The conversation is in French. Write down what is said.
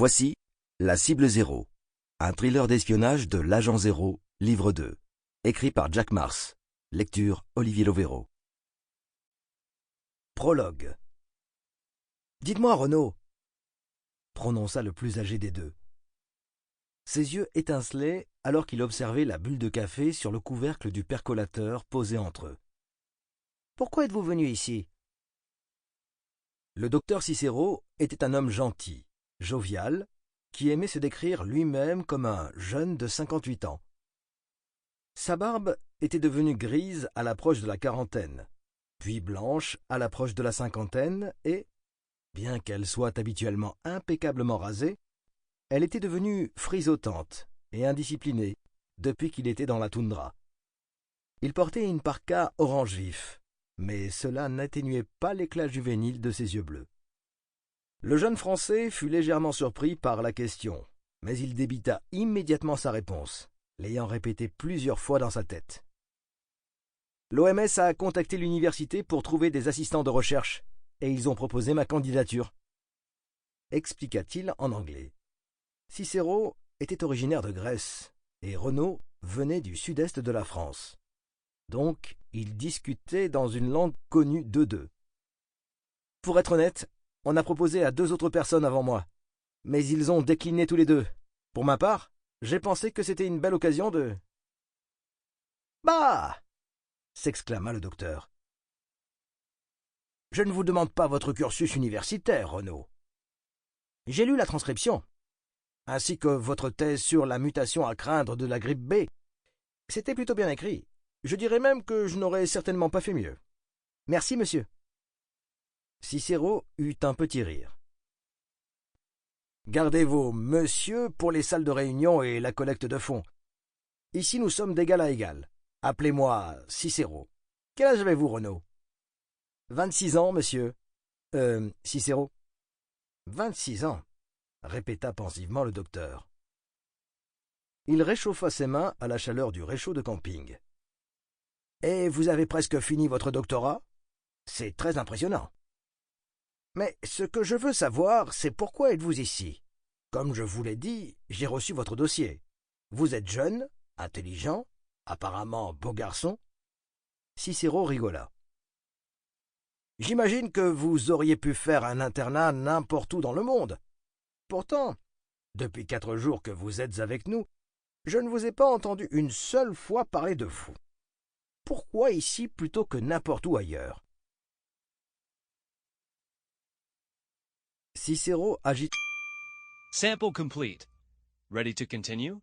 Voici La cible zéro, un thriller d'espionnage de l'agent zéro, livre 2, écrit par Jack Mars, lecture Olivier Lovero. Prologue. Dites-moi, Renaud, prononça le plus âgé des deux. Ses yeux étincelaient alors qu'il observait la bulle de café sur le couvercle du percolateur posé entre eux. Pourquoi êtes-vous venu ici? Le docteur Cicero était un homme gentil, jovial, qui aimait se décrire lui-même comme un jeune de 58 ans. Sa barbe était devenue grise à l'approche de la quarantaine, puis blanche à l'approche de la cinquantaine et, bien qu'elle soit habituellement impeccablement rasée, elle était devenue frisotante et indisciplinée depuis qu'il était dans la toundra. Il portait une parka orange vif, mais cela n'atténuait pas l'éclat juvénile de ses yeux bleus. Le jeune Français fut légèrement surpris par la question, mais il débita immédiatement sa réponse, l'ayant répétée plusieurs fois dans sa tête. L'OMS a contacté l'université pour trouver des assistants de recherche, et ils ont proposé ma candidature, expliqua-t-il en anglais. Cicero était originaire de Grèce, et Renaud venait du sud-est de la France. Donc, ils discutaient dans une langue connue d'eux deux. Pour être honnête, on a proposé à 2 autres personnes avant moi, mais ils ont décliné tous les deux. Pour ma part, j'ai pensé que c'était une belle occasion de... « Bah !» s'exclama le docteur. « Je ne vous demande pas votre cursus universitaire, Renaud. J'ai lu la transcription, ainsi que votre thèse sur la mutation à craindre de la grippe B. C'était plutôt bien écrit. Je dirais même que je n'aurais certainement pas fait mieux. Merci, monsieur. » Cicero eut un petit rire. « Gardez vos monsieur pour les salles de réunion et la collecte de fonds. Ici, nous sommes d'égal à égal. Appelez-moi Cicero. Quel âge avez-vous, Renaud? 26 ans, monsieur. Cicero. 26 ans, répéta pensivement le docteur. Il réchauffa ses mains à la chaleur du réchaud de camping. Et vous avez presque fini votre doctorat? C'est très impressionnant. Mais ce que je veux savoir, c'est pourquoi êtes-vous ici? Comme je vous l'ai dit, j'ai reçu votre dossier. Vous êtes jeune, intelligent, apparemment beau garçon. Cicero rigola. J'imagine que vous auriez pu faire un internat n'importe où dans le monde. Pourtant, depuis 4 jours que vous êtes avec nous, je ne vous ai pas entendu une seule fois parler de vous. Pourquoi ici plutôt que n'importe où ailleurs? Cicero agite. Sample complete. Ready to continue?